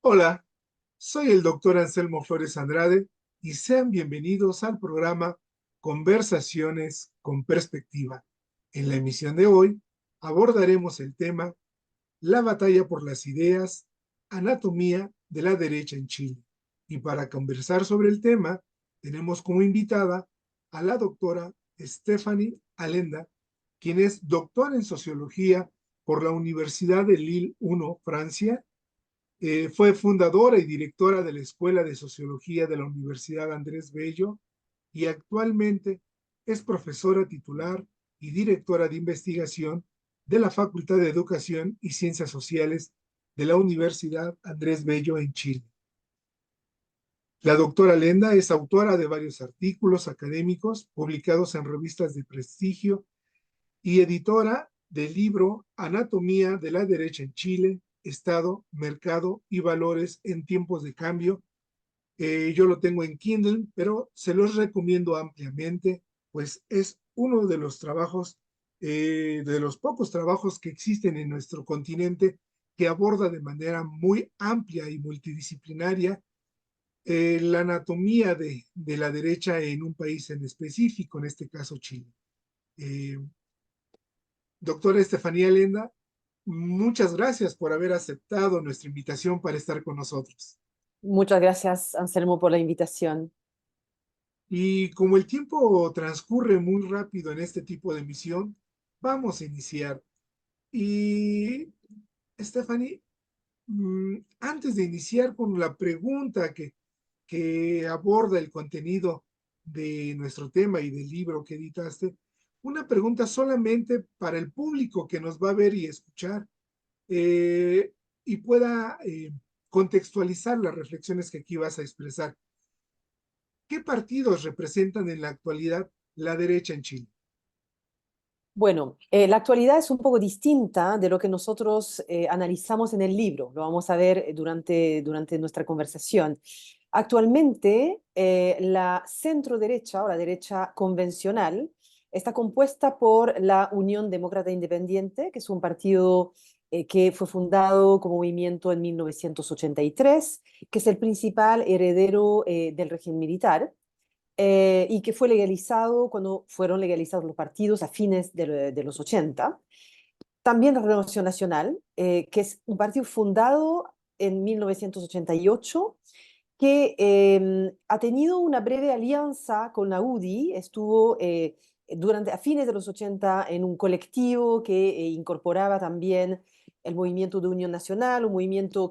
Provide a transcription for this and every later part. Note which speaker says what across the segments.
Speaker 1: Hola, soy el doctor Anselmo Flores Andrade y sean bienvenidos al programa Conversaciones con Perspectiva. En la emisión de hoy abordaremos el tema La batalla por las ideas, anatomía de la derecha en Chile. Y para conversar sobre el tema, tenemos como invitada a la doctora Stephanie Alenda, quien es doctora en sociología por la Universidad de Lille I, Francia. Fue fundadora y directora de la Escuela de Sociología de la Universidad Andrés Bello y actualmente es profesora titular y directora de investigación de la Facultad de Educación y Ciencias Sociales de la Universidad Andrés Bello en Chile. La doctora Lenda es autora de varios artículos académicos publicados en revistas de prestigio y editora del libro Anatomía de la Derecha en Chile, Estado, Mercado y Valores en Tiempos de Cambio. Yo lo tengo en Kindle, pero se los recomiendo ampliamente, pues es uno de los trabajos, de los pocos trabajos que existen en nuestro continente que aborda de manera muy amplia y multidisciplinaria la anatomía de la derecha en un país en específico, en este caso Chile. Eh, Doctora Estefanía Lenda, muchas gracias por haber aceptado nuestra invitación para estar con nosotros.
Speaker 2: Muchas gracias, Anselmo, por la invitación.
Speaker 1: Y como el tiempo transcurre muy rápido en este tipo de emisión, vamos a iniciar. Y, Stephanie, antes de iniciar con la pregunta que aborda el contenido de nuestro tema y del libro que editaste, una pregunta solamente para el público que nos va a ver y escuchar eh, y pueda contextualizar las reflexiones que aquí vas a expresar. ¿Qué partidos representan en la actualidad la derecha en Chile?
Speaker 2: Bueno, la actualidad es un poco distinta de lo que nosotros analizamos en el libro. Lo vamos a ver durante nuestra conversación. Actualmente, la centro derecha o la derecha convencional está compuesta por la Unión Demócrata Independiente, que es un partido que fue fundado como movimiento en 1983, que es el principal heredero del régimen militar. Y que fue legalizado cuando fueron legalizados los partidos a fines de los 80. También la Renovación Nacional, que es un partido fundado en 1988, que ha tenido una breve alianza con la UDI, estuvo a fines de los 80 en un colectivo que incorporaba también el movimiento de Unión Nacional, un movimiento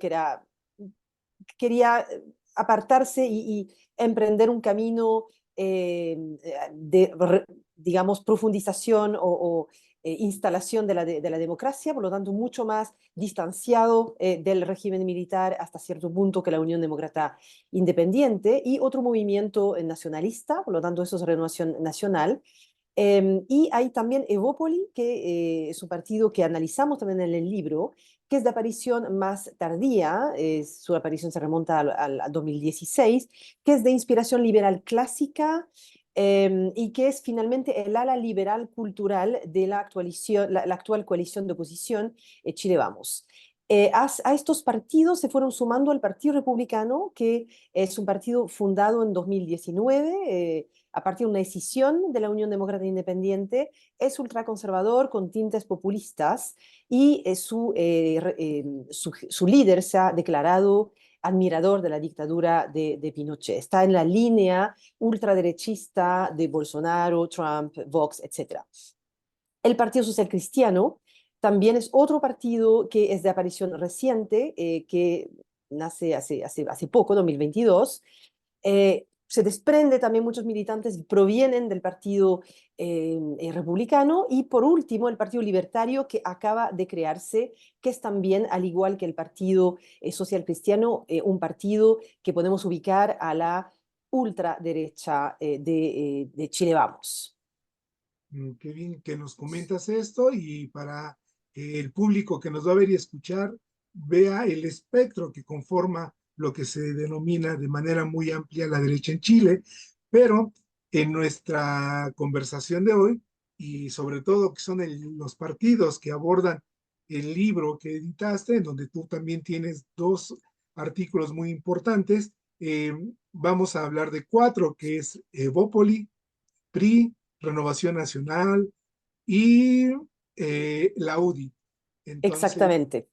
Speaker 2: quería apartarse y emprender un camino de, digamos, profundización o instalación de la democracia, por lo tanto, mucho más distanciado del régimen militar hasta cierto punto que la Unión Demócrata Independiente, y otro movimiento nacionalista, por lo tanto, eso es Renovación Nacional. Y hay también Evópoli, que es un partido que analizamos también en el libro, que es de aparición más tardía, su aparición se remonta al 2016, que es de inspiración liberal clásica y que es finalmente el ala liberal cultural de la actual coalición de oposición, Chile Vamos. A estos partidos se fueron sumando el Partido Republicano, que es un partido fundado en 2019, a partir de una decisión de la Unión Demócrata Independiente. Es ultraconservador con tintes populistas y su líder se ha declarado admirador de la dictadura de Pinochet. Está en la línea ultraderechista de Bolsonaro, Trump, Vox, etc. El Partido Social Cristiano también es otro partido que es de aparición reciente, que nace hace poco, 2022. Se desprende también, muchos militantes provienen del partido republicano, y por último el Partido Libertario, que acaba de crearse, que es también, al igual que el Partido Social Cristiano, un partido que podemos ubicar a la ultraderecha de Chile Vamos.
Speaker 1: Qué bien que nos comentas esto y para que el público que nos va a ver y escuchar vea el espectro que conforma lo que se denomina de manera muy amplia la derecha en Chile, pero en nuestra conversación de hoy y sobre todo que son los partidos que abordan el libro que editaste, en donde tú también tienes dos artículos muy importantes. Vamos a hablar de cuatro, que es Evópoli, PRI, Renovación Nacional y la UDI. Entonces,
Speaker 2: Exactamente.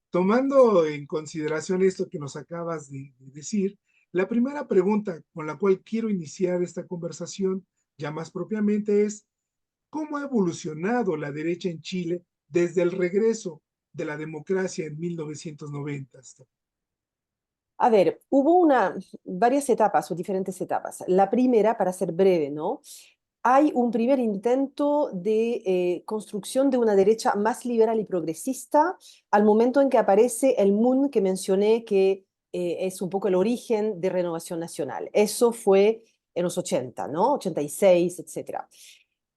Speaker 1: tomando en consideración esto que nos acabas de decir, la primera pregunta con la cual quiero iniciar esta conversación, ya más propiamente, es ¿cómo ha evolucionado la derecha en Chile desde el regreso de la democracia en 1990?
Speaker 2: A ver, hubo varias etapas o diferentes etapas. La primera, para ser breve, ¿no? Hay un primer intento de construcción de una derecha más liberal y progresista al momento en que aparece el MUN que mencioné, que es un poco el origen de Renovación Nacional. Eso fue en los 80, ¿no? 86, etcétera.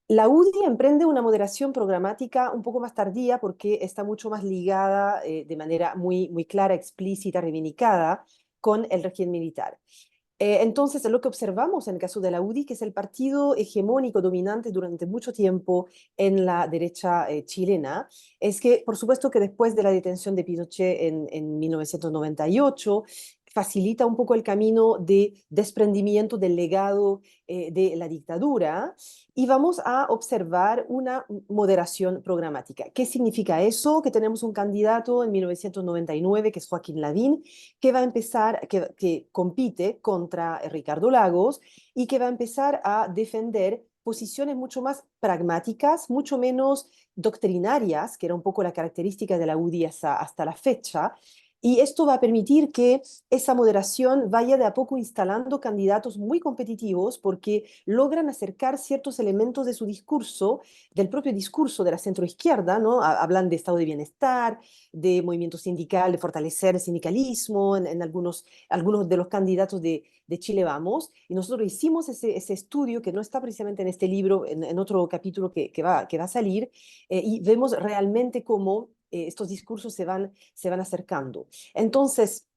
Speaker 2: La UDI emprende una moderación programática un poco más tardía porque está mucho más ligada de manera muy clara, explícita, reivindicada con el régimen militar. Entonces, lo que observamos en el caso de la UDI, que es el partido hegemónico dominante durante mucho tiempo en la derecha chilena, es que, por supuesto, que después de la detención de Pinochet en 1998, facilita un poco el camino de desprendimiento del legado de la dictadura y vamos a observar una moderación programática. ¿Qué significa eso? Que tenemos un candidato en 1999, que es Joaquín Lavín, que va a empezar, que compite contra Ricardo Lagos y que va a empezar a defender posiciones mucho más pragmáticas, mucho menos doctrinarias, que era un poco la característica de la UDI hasta la fecha. Y esto va a permitir que esa moderación vaya de a poco instalando candidatos muy competitivos porque logran acercar ciertos elementos de su discurso, del propio discurso de la centroizquierda, ¿no? Hablan de estado de bienestar, de movimiento sindical, de fortalecer el sindicalismo en algunos de los candidatos de Chile Vamos. Y nosotros hicimos ese estudio que no está precisamente en este libro, en otro capítulo que va a salir, y vemos realmente cómo estos discursos se van acercando. Entonces,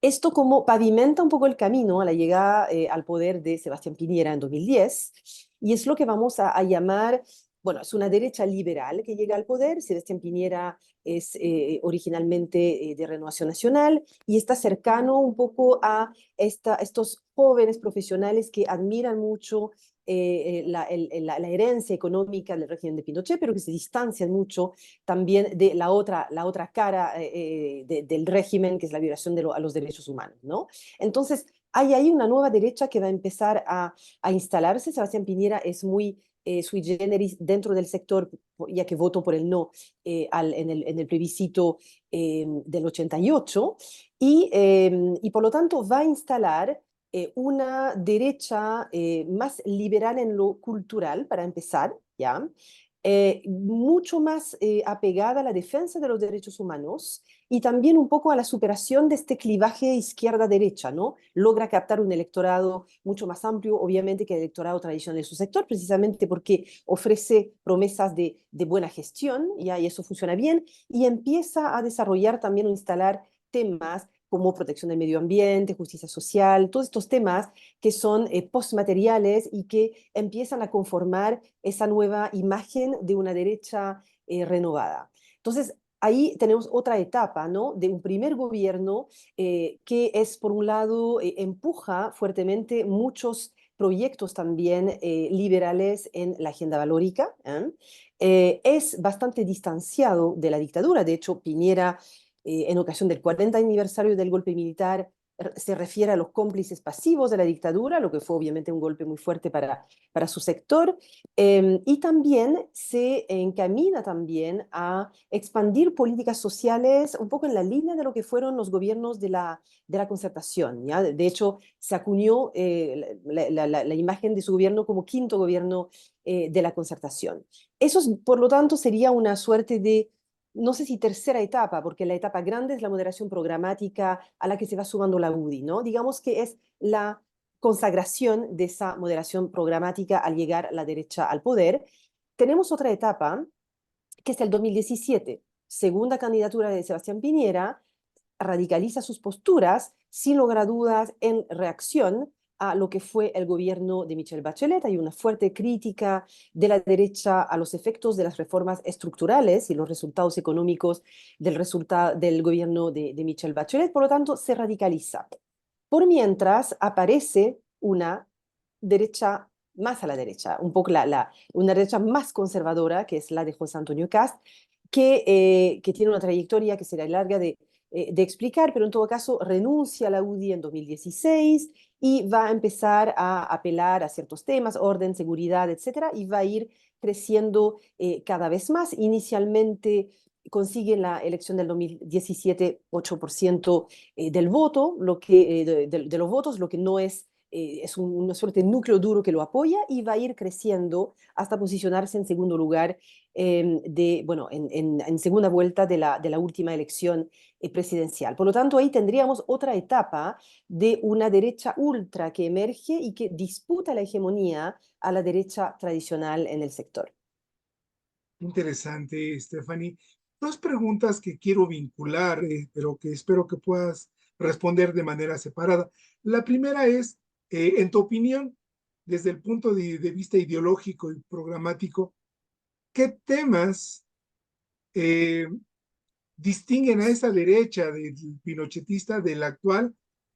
Speaker 2: esto como pavimenta un poco el camino a la llegada al poder de Sebastián Piñera en 2010, y es lo que vamos a llamar, bueno, es una derecha liberal que llega al poder. Sebastián Piñera es originalmente de Renovación Nacional y está cercano un poco a estos jóvenes profesionales que admiran mucho la herencia económica del régimen de Pinochet, pero que se distancian mucho también de la otra cara del régimen, que es la violación a los derechos humanos, ¿no? Entonces, hay ahí una nueva derecha que va a empezar a instalarse. Sebastián Piñera es muy sui generis dentro del sector, ya que votó por el no en el plebiscito del 88, y por lo tanto va a instalar una derecha más liberal en lo cultural, para empezar, ¿ya? Mucho más apegada a la defensa de los derechos humanos y también un poco a la superación de este clivaje izquierda-derecha, ¿no? Logra captar un electorado mucho más amplio, obviamente, que el electorado tradicional de su sector, precisamente porque ofrece promesas de buena gestión, ¿ya? Y eso funciona bien, y empieza a desarrollar también o instalar temas como protección del medio ambiente, justicia social, todos estos temas que son postmateriales y que empiezan a conformar esa nueva imagen de una derecha renovada. Entonces, ahí tenemos otra etapa, ¿no? De un primer gobierno que es, por un lado, empuja fuertemente muchos proyectos también liberales en la agenda valórica, ¿eh? Es bastante distanciado de la dictadura. De hecho, Piñera, en ocasión del 40 aniversario del golpe militar, se refiere a los cómplices pasivos de la dictadura, lo que fue obviamente un golpe muy fuerte para su sector, y también se encamina también a expandir políticas sociales un poco en la línea de lo que fueron los gobiernos de la concertación, ¿ya? De hecho, se acuñó la imagen de su gobierno como quinto gobierno de la concertación. Eso, por lo tanto, sería una suerte de, no sé si tercera etapa, porque la etapa grande es la moderación programática a la que se va sumando la UDI, ¿no? Digamos que es la consagración de esa moderación programática al llegar la derecha al poder. Tenemos otra etapa, que es el 2017, segunda candidatura de Sebastián Piñera, radicaliza sus posturas sin lograr dudas en reacción a lo que fue el gobierno de Michelle Bachelet. Hay una fuerte crítica de la derecha a los efectos de las reformas estructurales y los resultados económicos del gobierno de Michelle Bachelet. Por lo tanto, se radicaliza. Por mientras aparece una derecha más a la derecha, un poco una derecha más conservadora, que es la de José Antonio Cast, que tiene una trayectoria que será larga de explicar, pero en todo caso renuncia a la UDI en 2016 y va a empezar a apelar a ciertos temas, orden, seguridad, etcétera, y va a ir creciendo cada vez más. Inicialmente consigue en la elección del 2017 8% del voto, de los votos, lo que no es una suerte de núcleo duro que lo apoya y va a ir creciendo hasta posicionarse en segundo lugar bueno, en segunda vuelta de la última elección presidencial. Por lo tanto, ahí tendríamos otra etapa de una derecha ultra que emerge y que disputa la hegemonía a la derecha tradicional en el sector.
Speaker 1: Interesante, Stephanie. Dos preguntas que quiero vincular, pero que espero que puedas responder de manera separada. La primera es, en tu opinión, desde el punto de vista ideológico y programático, ¿qué temas eh, distinguen a esa derecha del pinochetista de la actual?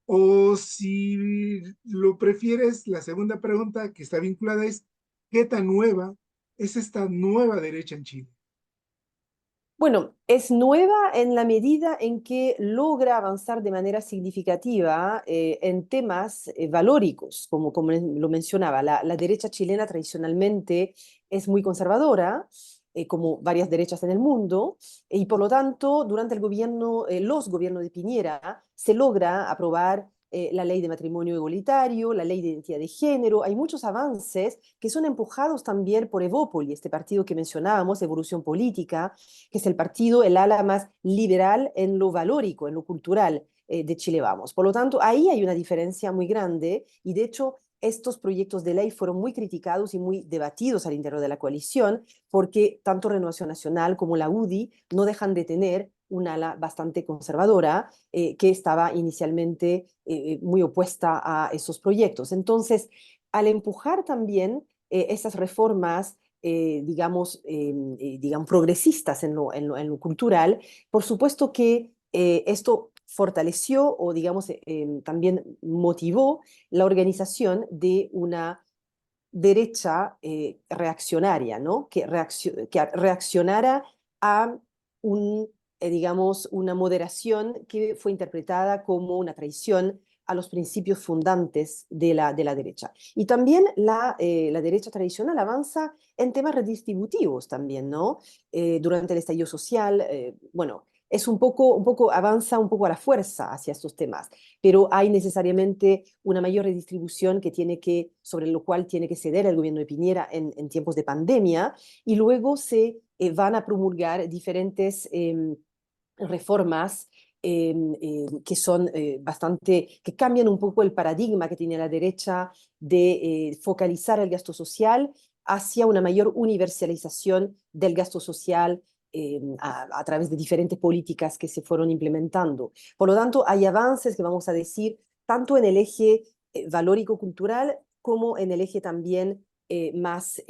Speaker 1: O si lo prefieres, la segunda pregunta que está vinculada es, ¿qué tan nueva es esta nueva derecha en Chile?
Speaker 2: Bueno, es nueva en la medida en que logra avanzar de manera significativa en temas valóricos, como lo mencionaba. La derecha chilena tradicionalmente es muy conservadora, como varias derechas en el mundo, y por lo tanto, durante los gobiernos de Piñera, se logra aprobar la ley de matrimonio igualitario, la ley de identidad de género. Hay muchos avances que son empujados también por Evópoli, este partido que mencionábamos, Evolución Política, que es el partido, el ala más liberal en lo valórico, en lo cultural de Chile Vamos. Por lo tanto, ahí hay una diferencia muy grande y de hecho estos proyectos de ley fueron muy criticados y muy debatidos al interior de la coalición porque tanto Renovación Nacional como la UDI no dejan de tener un ala bastante conservadora que estaba inicialmente muy opuesta a esos proyectos. Entonces, al empujar también esas reformas digamos, progresistas en lo cultural, por supuesto que esto fortaleció o, digamos, también motivó la organización de una derecha reaccionaria, ¿no? Que reaccionara a digamos, una moderación que fue interpretada como una traición a los principios fundantes de la derecha. Y también la derecha tradicional avanza en temas redistributivos también, ¿no? Durante el estallido social, bueno, es avanza un poco a la fuerza hacia estos temas, pero hay necesariamente una mayor redistribución sobre lo cual tiene que ceder el gobierno de Piñera en tiempos de pandemia, y luego se van a promulgar diferentes reformas que son que cambian un poco el paradigma que tiene la derecha de focalizar el gasto social hacia una mayor universalización del gasto social a través de diferentes políticas que se fueron implementando. Por lo tanto, hay avances que vamos a decir tanto en el eje valórico-cultural como en el eje también más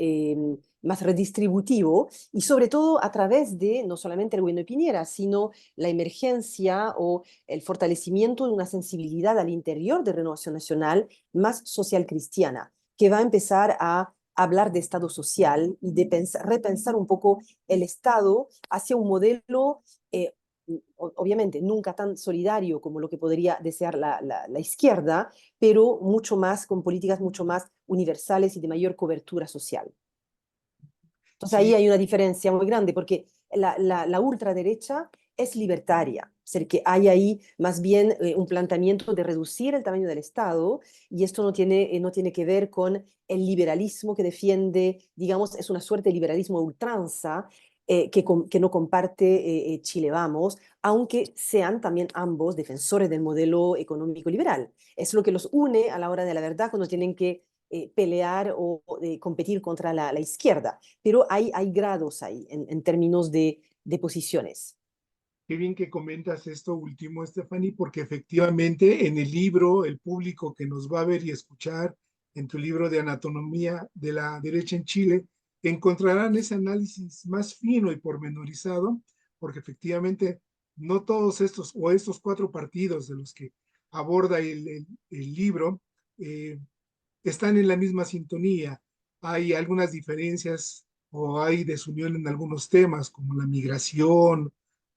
Speaker 2: redistributivo, y sobre todo a través de no solamente el gobierno de Piñera, sino la emergencia o el fortalecimiento de una sensibilidad al interior de Renovación Nacional más social cristiana, que va a empezar a hablar de Estado social y de repensar un poco el Estado hacia un modelo, obviamente nunca tan solidario como lo que podría desear la izquierda, pero mucho más, con políticas mucho más universales y de mayor cobertura social. Entonces ahí
Speaker 1: Sí,
Speaker 2: hay una diferencia muy grande porque la ultraderecha es libertaria, es decir, que hay ahí más bien un planteamiento de reducir el tamaño del Estado, y esto no tiene que ver con el liberalismo que defiende, digamos, es una suerte de liberalismo a ultranza que no comparte Chile Vamos, aunque sean también ambos defensores del modelo económico liberal. Es lo que los une a la hora de la verdad cuando tienen que pelear o competir contra la izquierda, pero hay grados ahí en términos de posiciones.
Speaker 1: Qué bien que comentas esto último, Stephanie, porque efectivamente en el libro, el público que nos va a ver y escuchar, en tu libro de Anatomía de la Derecha en Chile, encontrarán ese análisis más fino y pormenorizado, porque efectivamente no todos estos o estos cuatro partidos de los que aborda el libro eh, están en la misma sintonía. Hay algunas diferencias o hay desunión en algunos temas, como la migración,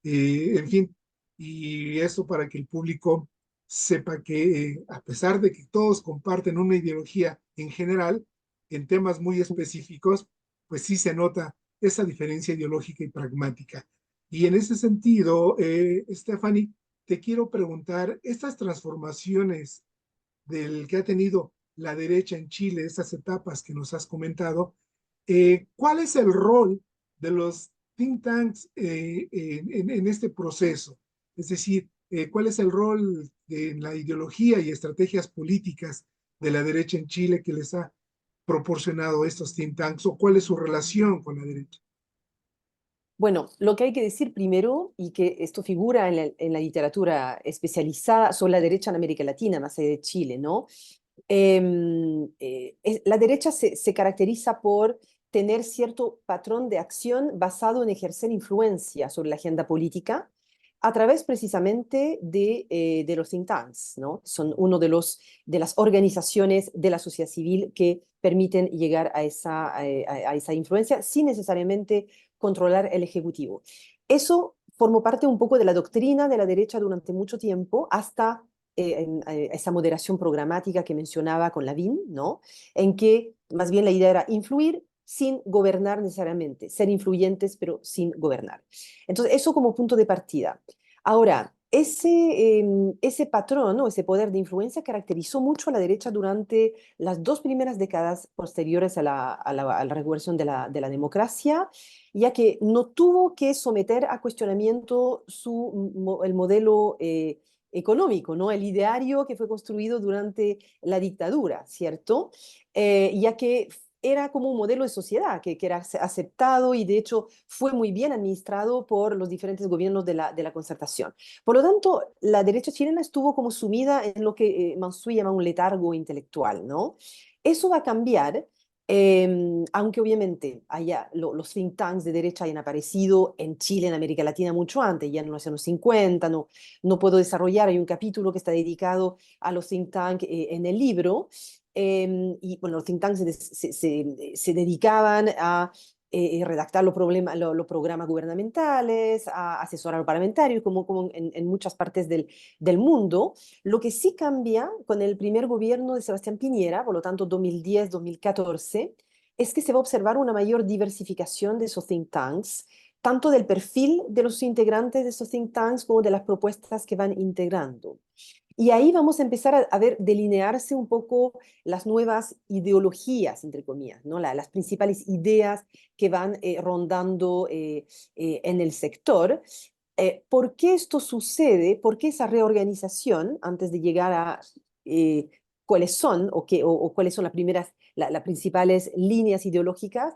Speaker 1: en fin, y esto para que el público sepa que a pesar de que todos comparten una ideología en general, en temas muy específicos, pues sí se nota esa diferencia ideológica y pragmática. Y en ese sentido, Stephanie, te quiero preguntar, estas transformaciones del que ha tenido la derecha en Chile, esas etapas que nos has comentado, ¿cuál es el rol de los think tanks en este proceso? Es decir, ¿cuál es el rol de la ideología y estrategias políticas de la derecha en Chile que les ha proporcionado estos think tanks o cuál es su relación con la derecha?
Speaker 2: Bueno, lo que hay que decir primero, y que esto figura en la literatura especializada sobre la derecha en América Latina, más allá de Chile, ¿no? La derecha se caracteriza por tener cierto patrón de acción basado en ejercer influencia sobre la agenda política a través precisamente de los think tanks, ¿no? Son uno de las organizaciones de la sociedad civil que permiten llegar a esa influencia sin necesariamente controlar el Ejecutivo. Eso formó parte un poco de la doctrina de la derecha durante mucho tiempo, hasta esa moderación programática que mencionaba con Lavín, ¿no? En que más bien la idea era influir sin gobernar necesariamente, ser influyentes pero sin gobernar. Entonces, eso como punto de partida. Ahora, ese patrón, ¿no? Ese poder de influencia caracterizó mucho a la derecha durante las dos primeras décadas posteriores a la recuperación de la democracia, ya que no tuvo que someter a cuestionamiento el modelo económico, ¿no? El ideario que fue construido durante la dictadura, ¿cierto? Ya que era como un modelo de sociedad que era aceptado y de hecho fue muy bien administrado por los diferentes gobiernos de la concertación. Por lo tanto, la derecha chilena estuvo como sumida en lo que Mansuy llama un letargo intelectual, ¿no? Eso va a cambiar, aunque obviamente los think tanks de derecha hayan aparecido en Chile, en América Latina mucho antes, ya en los años 50, no puedo desarrollar, hay un capítulo que está dedicado a los think tanks en el libro, y bueno, los think tanks se dedicaban a redactar los programas gubernamentales, a asesorar a los parlamentarios, como en muchas partes del mundo. Lo que sí cambia con el primer gobierno de Sebastián Piñera, por lo tanto 2010-2014, es que se va a observar una mayor diversificación de esos think tanks, tanto del perfil de los integrantes de esos think tanks como de las propuestas que van integrando. Y ahí vamos a empezar a ver delinearse un poco las nuevas ideologías, entre comillas, ¿no? Las principales ideas que van rondando en el sector. ¿Por qué esto sucede? ¿Por qué esa reorganización antes de llegar a eh, cuáles son o cuáles son las principales líneas ideológicas?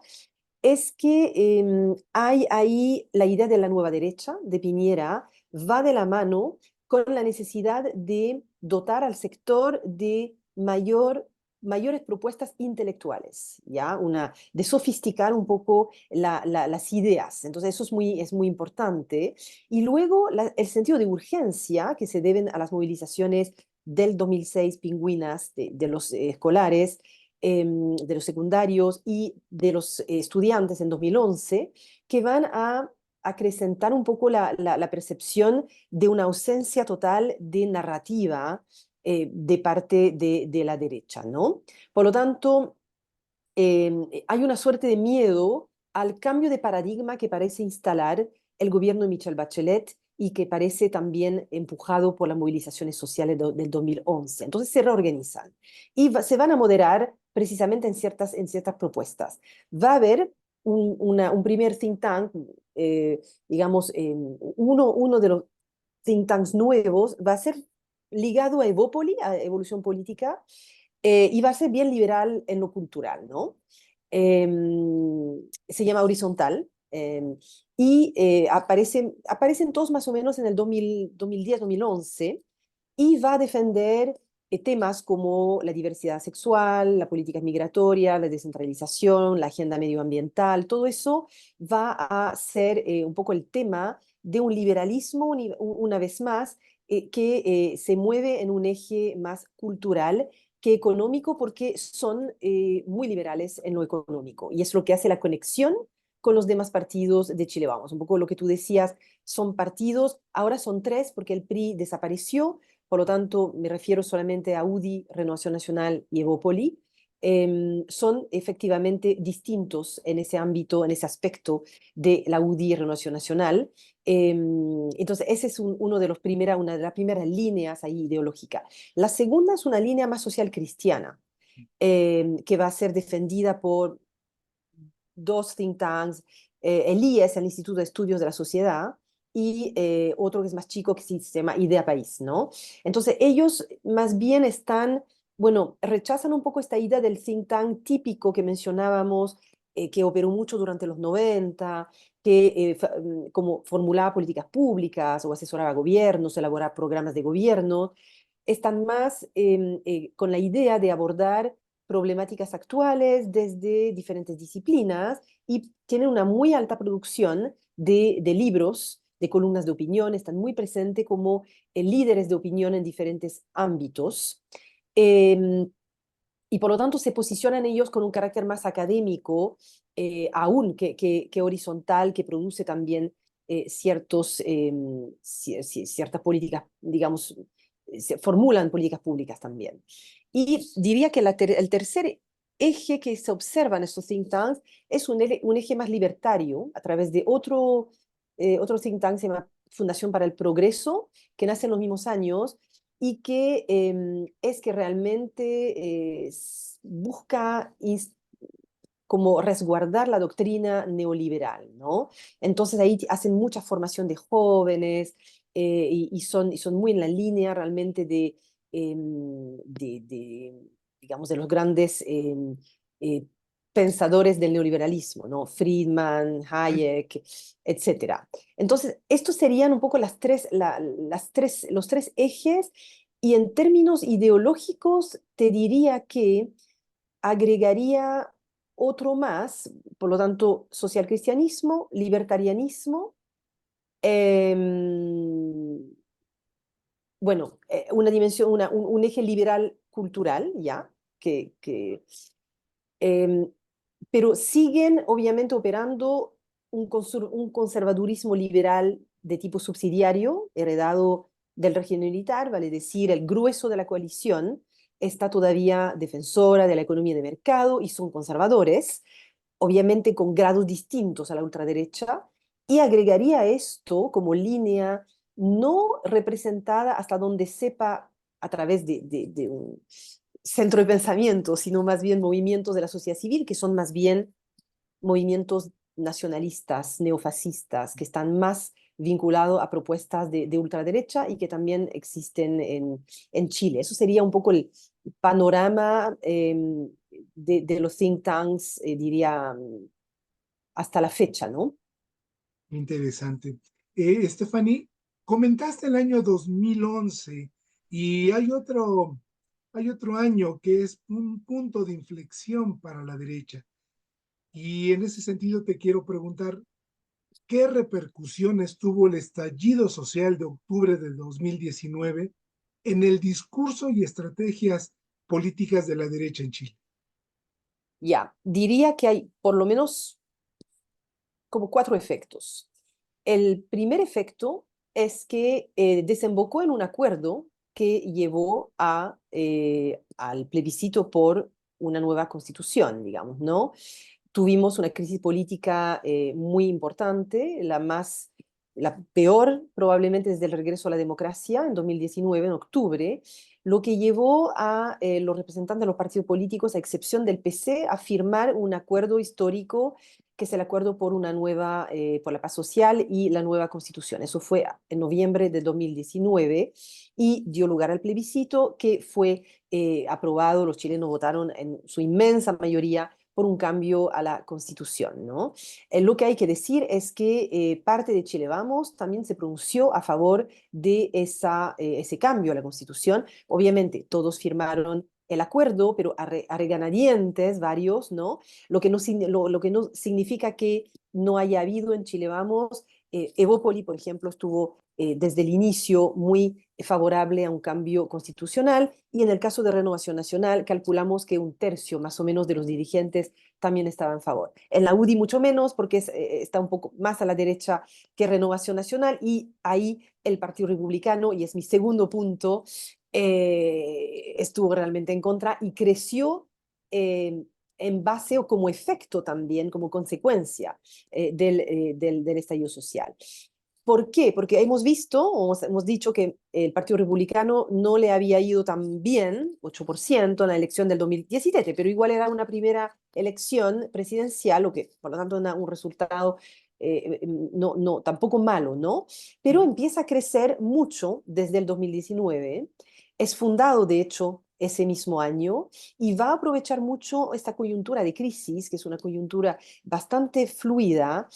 Speaker 2: Es que hay ahí la idea de la nueva derecha, de Piñera, va de la mano con la necesidad de dotar al sector de mayores propuestas intelectuales, ¿ya? De sofisticar un poco las ideas. Entonces, eso es muy importante. Y luego el sentido de urgencia que se deben a las movilizaciones del 2006, pingüinas, de los escolares, de los secundarios y de los estudiantes en 2011, que van a acrecentar un poco la percepción de una ausencia total de narrativa de parte de la derecha, ¿no? Por lo tanto, hay una suerte de miedo al cambio de paradigma que parece instalar el gobierno de Michelle Bachelet y que parece también empujado por las movilizaciones sociales del 2011. Entonces se reorganizan y se van a moderar precisamente en ciertas propuestas. Va a haber un primer think tank, digamos, uno de los think tanks nuevos va a ser ligado a Evópoli, a Evolución Política, y va a ser bien liberal en lo cultural, ¿no? Se llama Horizontal. Aparecen todos más o menos en el 2010-2011 y va a defender temas como la diversidad sexual, la política migratoria, la descentralización, la agenda medioambiental. Todo eso va a ser un poco el tema de un liberalismo, una vez más, que se mueve en un eje más cultural que económico, porque son muy liberales en lo económico. Y es lo que hace la conexión con los demás partidos de Chile Vamos. Un poco lo que tú decías, son partidos, ahora son tres porque el PRI desapareció, por lo tanto me refiero solamente a UDI, Renovación Nacional y Evópoli. Son efectivamente distintos en ese ámbito, en ese aspecto de la UDI y Renovación Nacional. Entonces, ese es uno de los una de las primeras líneas ahí ideológicas. La segunda es una línea más social cristiana, que va a ser defendida por dos think tanks, el IES, el Instituto de Estudios de la Sociedad, y otro que es más chico que se llama Idea País, ¿no? Entonces ellos más bien están, bueno, rechazan un poco esta idea del think tank típico que mencionábamos, que operó mucho durante los 90, que como formulaba políticas públicas o asesoraba gobiernos, elaboraba programas de gobierno. Están más con la idea de abordar problemáticas actuales desde diferentes disciplinas y tienen una muy alta producción de libros, de columnas de opinión, están muy presentes como líderes de opinión en diferentes ámbitos. Eh, y por lo tanto se posicionan ellos con un carácter más académico, aún que horizontal, que produce también ciertas políticas, digamos, se formulan políticas públicas también. Y diría que el tercer eje que se observa en estos think tanks es un eje más libertario, a través de otro think tank, se llama Fundación para el Progreso, que nace en los mismos años y que es que realmente busca como resguardar la doctrina neoliberal, ¿no? Entonces ahí hacen mucha formación de jóvenes, y son muy en la línea realmente digamos, de los grandes eh, pensadores del neoliberalismo, ¿no? Friedman, Hayek, etcétera. Entonces, estos serían un poco los tres ejes, y en términos ideológicos te diría que agregaría otro más, por lo tanto, socialcristianismo, libertarianismo, em, bueno, una dimensión, un eje liberal cultural, ¿ya? Em, pero siguen obviamente operando un conservadurismo liberal de tipo subsidiario, heredado del régimen militar, vale decir, el grueso de la coalición está todavía defensora de la economía de mercado y son conservadores, obviamente con grados distintos a la ultraderecha, y agregaría esto como línea no representada hasta donde sepa a través de un centro de pensamiento, sino más bien movimientos de la sociedad civil, que son más bien movimientos nacionalistas, neofascistas, que están más vinculados a propuestas de ultraderecha y que también existen en Chile. Eso sería un poco el panorama de los think tanks, diría, hasta la fecha, ¿no?
Speaker 1: Interesante. Stephanie, comentaste el año 2011 y hay otro año que es un punto de inflexión para la derecha. Y en ese sentido te quiero preguntar, ¿qué repercusiones tuvo el estallido social de octubre del 2019 en el discurso y estrategias políticas de la derecha en Chile?
Speaker 2: Ya, diría que hay por lo menos como cuatro efectos. El primer efecto es que desembocó en un acuerdo que llevó al plebiscito por una nueva constitución, digamos, ¿no? Tuvimos una crisis política muy importante, la peor probablemente desde el regreso a la democracia en 2019, en octubre, lo que llevó a los representantes de los partidos políticos, a excepción del PC, a firmar un acuerdo histórico, que es el acuerdo por por la paz social y la nueva constitución. Eso fue en noviembre de 2019 y dio lugar al plebiscito que fue aprobado. Los chilenos votaron en su inmensa mayoría por un cambio a la Constitución, ¿no? Lo que hay que decir es que parte de Chile Vamos también se pronunció a favor de ese cambio a la Constitución. Obviamente, todos firmaron el acuerdo, pero a regañadientes varios, ¿no? Lo que no significa que no haya habido en Chile Vamos. Evópoli, por ejemplo, estuvo desde el inicio muy favorable a un cambio constitucional, y en el caso de Renovación Nacional calculamos que un tercio más o menos de los dirigentes también estaba en favor. En la UDI mucho menos, porque está un poco más a la derecha que Renovación Nacional, y ahí el Partido Republicano, y es mi segundo punto, estuvo realmente en contra y creció en base o como efecto también, como consecuencia del estallido social. ¿Por qué? Porque hemos visto, o hemos dicho que el Partido Republicano no le había ido tan bien, 8% en la elección del 2017, pero igual era una primera elección presidencial, o que por lo tanto un resultado tampoco malo, ¿no? Pero empieza a crecer mucho desde el 2019. Es fundado, de hecho, ese mismo año, y va a aprovechar mucho esta coyuntura de crisis, que es una coyuntura bastante fluida,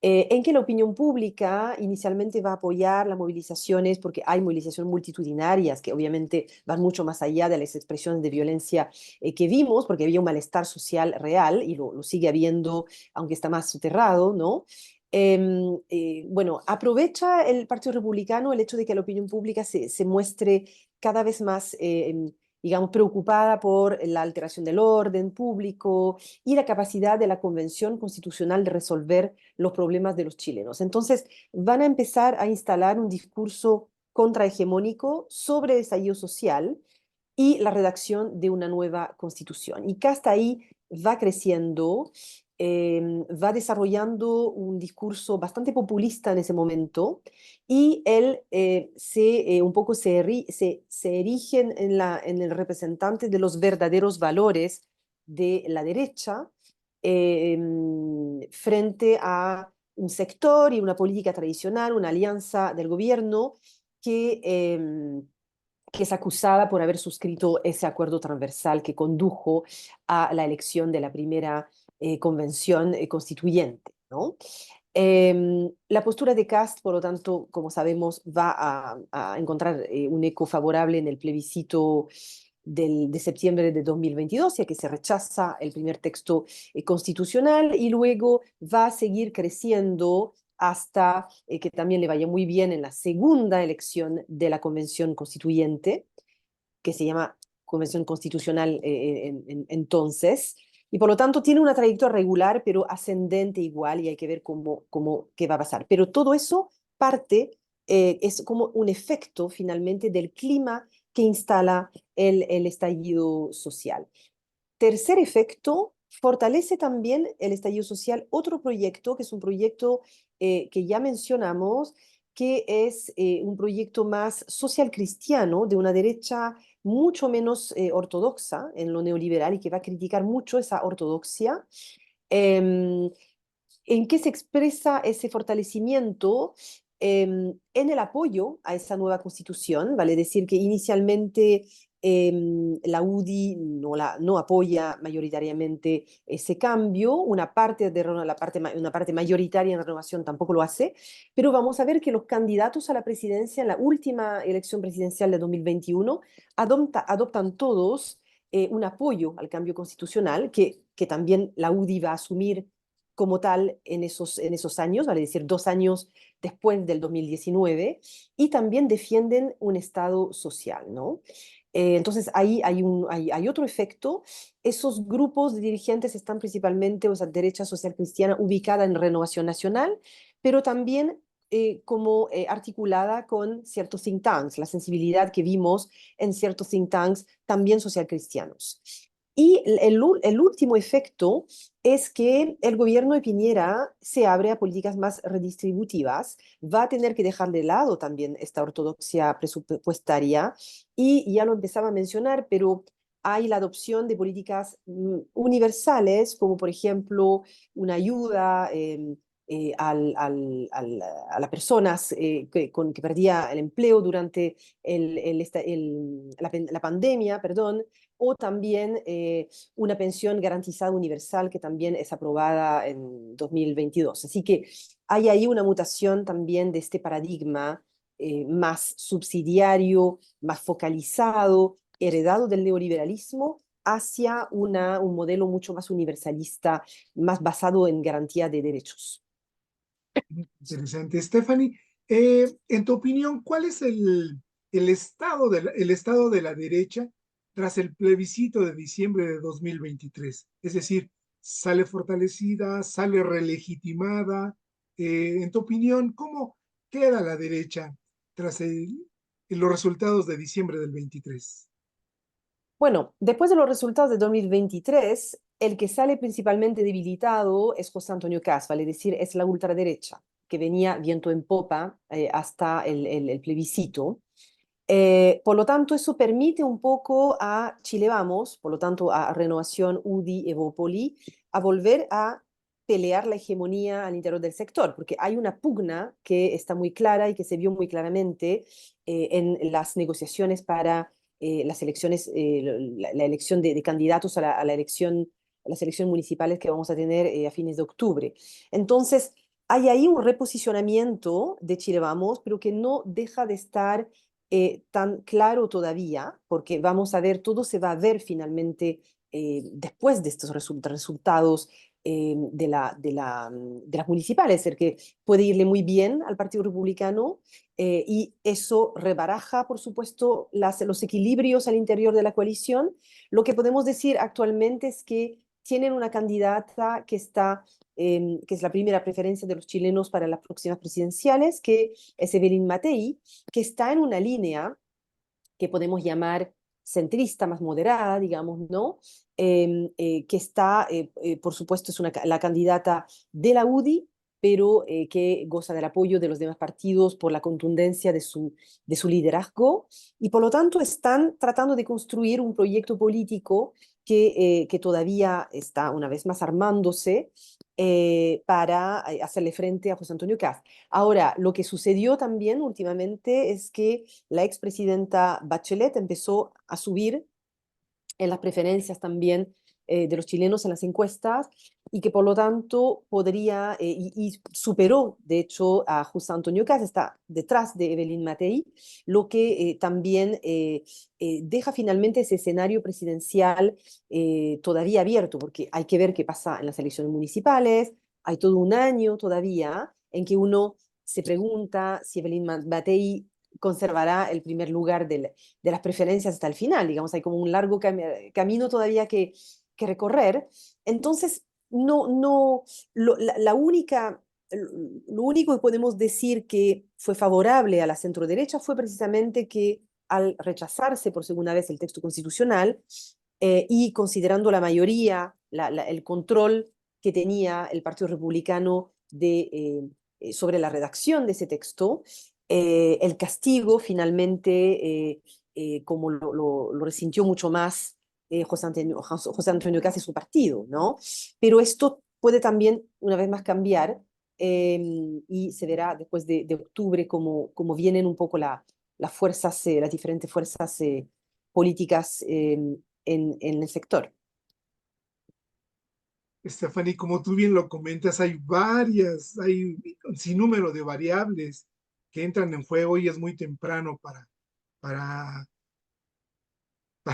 Speaker 2: en que la opinión pública inicialmente va a apoyar las movilizaciones, porque hay movilizaciones multitudinarias que obviamente van mucho más allá de las expresiones de violencia que vimos, porque había un malestar social real y lo sigue habiendo, aunque está más soterrado, ¿no? Bueno, aprovecha el Partido Republicano el hecho de que la opinión pública se muestre cada vez más, digamos, preocupada por la alteración del orden público y la capacidad de la Convención Constitucional de resolver los problemas de los chilenos. Entonces, van a empezar a instalar un discurso contrahegemónico sobre el estallido social y la redacción de una nueva constitución. Y que hasta ahí va creciendo, va desarrollando un discurso bastante populista en ese momento, y él un poco se erige en el representante de los verdaderos valores de la derecha, frente a un sector y una política tradicional, una alianza del gobierno que es acusada por haber suscrito ese acuerdo transversal que condujo a la elección de la primera convención constituyente, ¿no? La postura de Kast, por lo tanto, como sabemos, va a encontrar un eco favorable en el plebiscito de septiembre de 2022, ya que se rechaza el primer texto constitucional, y luego va a seguir creciendo hasta que también le vaya muy bien en la segunda elección de la Convención Constituyente, que se llama Convención Constitucional entonces, y por lo tanto tiene una trayectoria regular, pero ascendente igual, y hay que ver qué va a pasar. Pero todo eso es como un efecto finalmente del clima que instala el estallido social. Tercer efecto, fortalece también el estallido social otro proyecto, que es un proyecto que ya mencionamos, que es un proyecto más social cristiano, de una derecha mucho menos ortodoxa en lo neoliberal, y que va a criticar mucho esa ortodoxia. Em, ¿En qué se expresa ese fortalecimiento? En el apoyo a esa nueva constitución, vale decir que inicialmente la UDI no apoya mayoritariamente ese cambio, una parte mayoritaria en Renovación tampoco lo hace, pero vamos a ver que los candidatos a la presidencia en la última elección presidencial de 2021 adoptan todos un apoyo al cambio constitucional, que también la UDI va a asumir como tal en esos años, vale decir 2 años después del 2019, y también defienden un Estado social, ¿no? Entonces ahí hay otro efecto. Esos grupos de dirigentes están principalmente, o sea, derecha social cristiana ubicada en Renovación Nacional, pero también como articulada con ciertos think tanks, la sensibilidad que vimos en ciertos think tanks también social cristianos. Y el último efecto es que el gobierno de Piñera se abre a políticas más redistributivas, va a tener que dejar de lado también esta ortodoxia presupuestaria, y ya lo empezaba a mencionar, pero hay la adopción de políticas universales, como por ejemplo una ayuda a las personas que perdía el empleo durante la pandemia, perdón, o también una pensión garantizada universal que también es aprobada en 2022. Así que hay ahí una mutación también de este paradigma más subsidiario, más focalizado, heredado del neoliberalismo, hacia un modelo mucho más universalista, más basado en garantía de derechos.
Speaker 1: Interesante. Stephanie, en tu opinión, ¿cuál es el estado de la derecha tras el plebiscito de diciembre de 2023? Es decir, ¿sale fortalecida, sale relegitimada? En tu opinión, ¿cómo queda la derecha tras los resultados de diciembre del 23?
Speaker 2: Bueno, después de los resultados de 2023, el que sale principalmente debilitado es José Antonio Caz, vale decir, es la ultraderecha, que venía viento en popa hasta el plebiscito. Por lo tanto, eso permite un poco a Chile Vamos, por lo tanto a Renovación, UDI, Evópoli, a volver a pelear la hegemonía al interior del sector, porque hay una pugna que está muy clara y que se vio muy claramente en las negociaciones para las elecciones, la elección de candidatos a la elección, a las elecciones municipales que vamos a tener a fines de octubre. Entonces, hay ahí un reposicionamiento de Chile Vamos, pero que no deja de estar tan claro todavía, porque vamos a ver, todo se va a ver finalmente después de estos resultados de las municipales, es decir, que puede irle muy bien al Partido Republicano y eso rebaraja, por supuesto, los equilibrios al interior de la coalición. Lo que podemos decir actualmente es que tienen una candidata que es la primera preferencia de los chilenos para las próximas presidenciales, que es Evelyn Matei, que está en una línea que podemos llamar centrista, más moderada, digamos, ¿no? Que está, por supuesto, es la candidata de la UDI, pero que goza del apoyo de los demás partidos por la contundencia de su liderazgo, y por lo tanto están tratando de construir un proyecto político que todavía está una vez más armándose para hacerle frente a José Antonio Caz. Ahora, lo que sucedió también últimamente es que la expresidenta Bachelet empezó a subir en las preferencias también de los chilenos en las encuestas y que por lo tanto podría, y superó de hecho a José Antonio Caz, está detrás de Evelyn Matei, lo que también deja finalmente ese escenario presidencial todavía abierto, porque hay que ver qué pasa en las elecciones municipales, hay todo un año todavía en que uno se pregunta si Evelyn Matei conservará el primer lugar de las preferencias hasta el final, digamos, hay como un largo camino todavía que recorrer. Entonces, no, la única, lo único que podemos decir que fue favorable a la centroderecha fue precisamente que al rechazarse por segunda vez el texto constitucional y considerando la mayoría, el control que tenía el Partido Republicano sobre la redacción de ese texto, el castigo finalmente, como lo resintió mucho más José Antonio Caz y su partido, ¿no? Pero esto puede también, una vez más, cambiar y se verá después de octubre cómo vienen un poco las fuerzas, las diferentes fuerzas políticas en el sector.
Speaker 1: Stephanie, como tú bien lo comentas, hay un sinnúmero de variables que entran en juego y es muy temprano para, para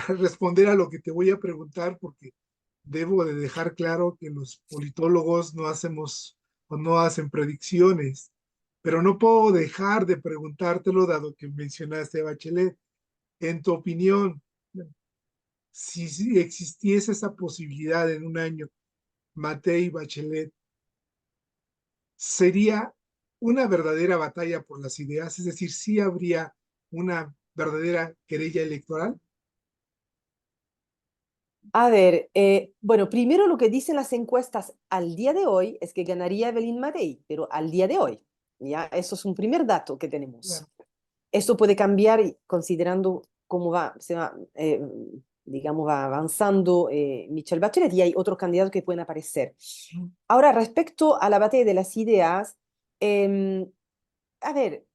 Speaker 1: responder a lo que te voy a preguntar, porque debo de dejar claro que los politólogos no hacemos o no hacen predicciones, pero no puedo dejar de preguntártelo dado que mencionaste a Bachelet. En tu opinión, si existiese esa posibilidad en un año, Matei y Bachelet, ¿sería una verdadera batalla por las ideas? Es decir, ¿sí habría una verdadera querella electoral?
Speaker 2: A ver, bueno, primero lo que dicen las encuestas al día de hoy es que ganaría Evelyn Matei, pero al día de hoy, ¿ya? Eso es un primer dato que tenemos.
Speaker 1: Claro.
Speaker 2: Esto puede cambiar considerando cómo se va digamos, va avanzando Michelle Bachelet y hay otros candidatos que pueden aparecer. Ahora, respecto a la batalla de las ideas, a ver,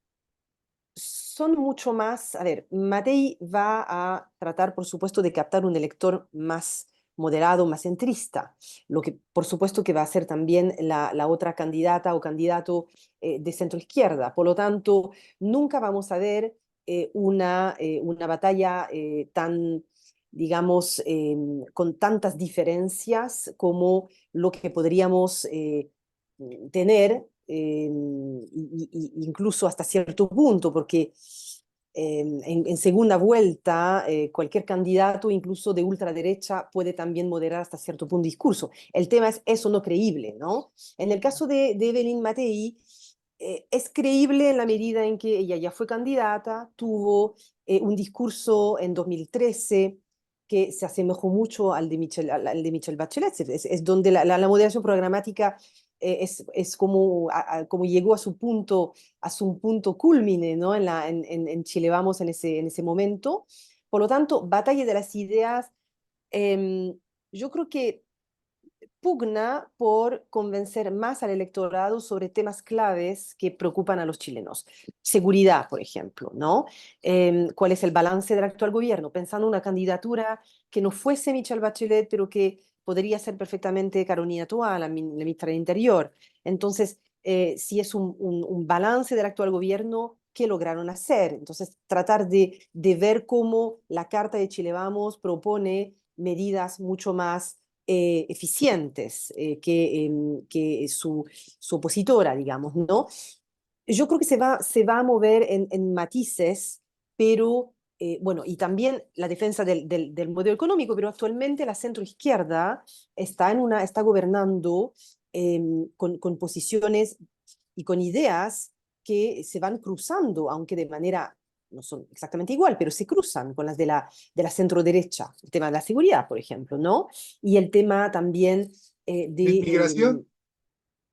Speaker 2: son mucho más, a ver, Matei va a tratar, por supuesto, de captar un elector más moderado, más centrista, lo que por supuesto que va a ser también la otra candidata o candidato de centro izquierda. Por lo tanto, nunca vamos a ver una batalla tan, digamos, con tantas diferencias como lo que podríamos tener, incluso hasta cierto punto, porque en segunda vuelta cualquier candidato, incluso de ultraderecha, puede también moderar hasta cierto punto discurso. El tema es eso no creíble, ¿no? En el caso de Evelyn Matei, es creíble en la medida en que ella ya fue candidata, tuvo un discurso en 2013 que se asemejó mucho al de Michelle Bachelet, es donde la moderación programática es como, como llegó a su punto culmine, ¿no? En Chile Vamos en ese momento. Por lo tanto, batalla de las ideas, yo creo que pugna por convencer más al electorado sobre temas claves que preocupan a los chilenos. Seguridad, por ejemplo, ¿no? ¿Cuál es el balance del actual gobierno? Pensando en una candidatura que no fuese Michelle Bachelet, pero que podría ser perfectamente Carolina Toa, la ministra del Interior. Entonces, si es un balance del actual gobierno, ¿qué lograron hacer? Entonces, tratar de ver cómo la Carta de Chile Vamos propone medidas mucho más eficientes que su opositora, digamos, ¿no? Yo creo que se va a mover en matices, pero bueno, y también la defensa del modelo económico, pero actualmente la centroizquierda está gobernando con posiciones y con ideas que se van cruzando, aunque de manera no son exactamente igual, pero se cruzan con las de la centro derecha, el tema de la seguridad, por ejemplo, ¿no? Y el tema también
Speaker 1: ¿De inmigración?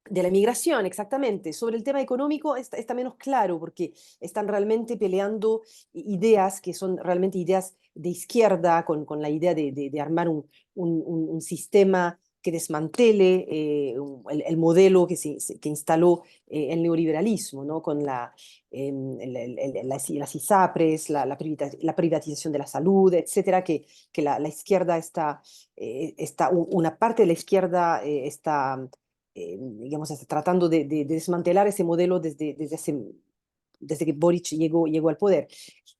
Speaker 2: de la migración, exactamente. Sobre el tema económico está menos claro porque están realmente peleando ideas que son realmente ideas de izquierda con la idea de armar un sistema que desmantele el modelo que instaló el neoliberalismo, ¿no? Con las ISAPRES, la privatización de la salud, etcétera, que la izquierda una parte de la izquierda está digamos, tratando de desmantelar ese modelo desde que Boric llegó al poder.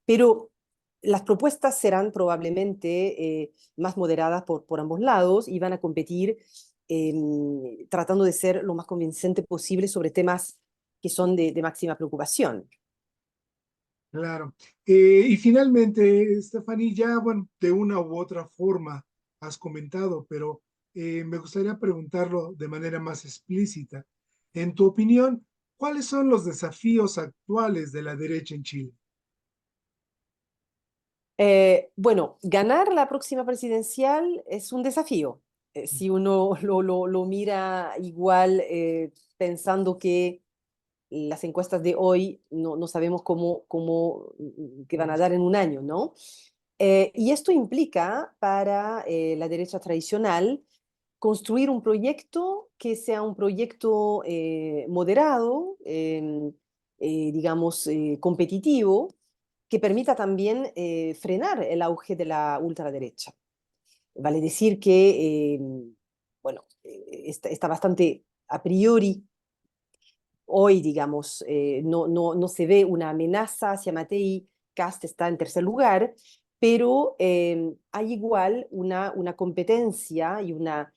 Speaker 2: Pero las propuestas serán probablemente más moderadas por ambos lados y van a competir tratando de ser lo más convincente posible sobre temas que son de máxima preocupación.
Speaker 1: Claro. Y finalmente, Stephanie, ya, bueno, de una u otra forma has comentado, pero me gustaría preguntarlo de manera más explícita. En tu opinión, ¿cuáles son los desafíos actuales de la derecha en Chile?
Speaker 2: Bueno, ganar la próxima presidencial es un desafío. Si uno lo mira igual pensando que las encuestas de hoy no sabemos qué van a dar en un año, ¿no? Y esto implica para la derecha tradicional construir un proyecto que sea un proyecto moderado, digamos, competitivo, que permita también frenar el auge de la ultraderecha. Vale decir que, bueno, está bastante a priori hoy, digamos, no se ve una amenaza hacia Matei, Cast está en tercer lugar, pero hay igual una competencia y una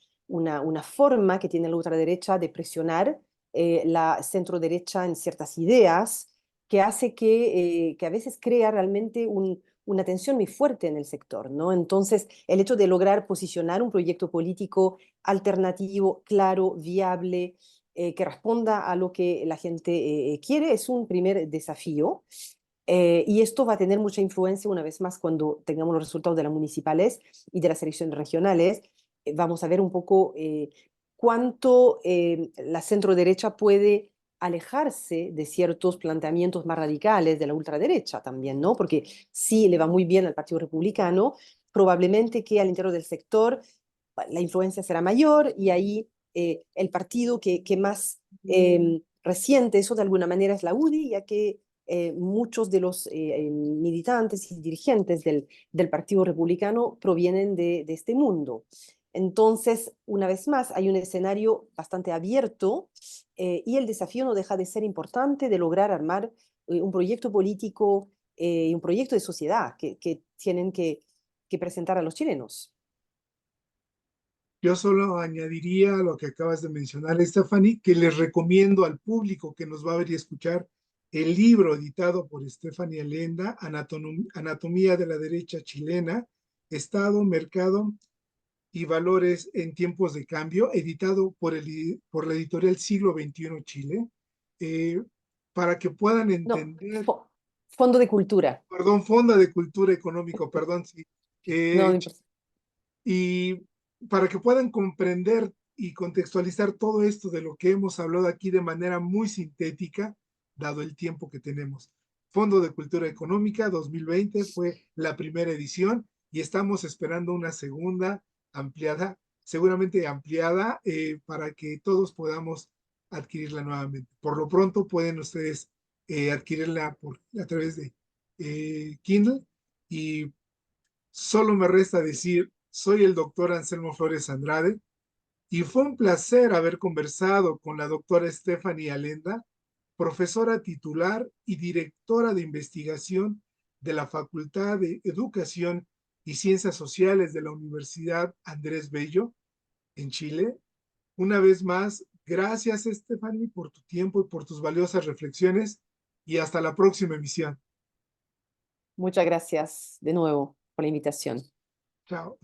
Speaker 2: forma que tiene la ultraderecha de presionar la centroderecha en ciertas ideas que hace que a veces crea realmente una tensión muy fuerte en el sector, ¿no? Entonces, el hecho de lograr posicionar un proyecto político alternativo, claro, viable, que responda a lo que la gente quiere es un primer desafío. Y esto va a tener mucha influencia una vez más cuando tengamos los resultados de las municipales y de las elecciones regionales. Vamos a ver un poco cuánto la centro derecha puede alejarse de ciertos planteamientos más radicales de la ultraderecha también, ¿no? Porque sí le va muy bien al Partido Republicano, probablemente que al interior del sector la influencia será mayor y ahí el partido que más resiente eso de alguna manera es la UDI, ya que muchos de los militantes y dirigentes del Partido Republicano provienen de este mundo. Entonces, una vez más, hay un escenario bastante abierto y el desafío no deja de ser importante de lograr armar un proyecto político y un proyecto de sociedad que tienen que presentar a los chilenos.
Speaker 1: Yo solo añadiría a lo que acabas de mencionar, Stephanie, que les recomiendo al público que nos va a ver y escuchar el libro editado por Stephanie Allenda, Anatomía de la Derecha Chilena, Estado, Mercado y Valores en Tiempos de Cambio, editado por la editorial Siglo XXI Chile, eh, para que puedan
Speaker 2: No,
Speaker 1: entender,
Speaker 2: Fondo de Cultura.
Speaker 1: perdón, Fonda de Cultura Económico, perdón, sí,
Speaker 2: No,
Speaker 1: eh,
Speaker 2: no importa.
Speaker 1: y para que puedan comprender y contextualizar todo esto de lo que hemos hablado aquí de manera muy sintética, dado el tiempo que tenemos. Fondo de Cultura Económica 2020 fue la primera edición y estamos esperando una segunda ampliada, seguramente ampliada, para que todos podamos adquirirla nuevamente. Por lo pronto pueden ustedes adquirirla a través de Kindle y solo me resta decir, soy el doctor Anselmo Flores Andrade y fue un placer haber conversado con la doctora Stephanie Allenda, profesora titular y directora de investigación de la Facultad de Educación y Ciencias Sociales de la Universidad Andrés Bello en Chile. Una vez más, gracias Stephanie por tu tiempo y por tus valiosas reflexiones y hasta la próxima emisión.
Speaker 2: Muchas gracias de nuevo por la invitación.
Speaker 1: Chao.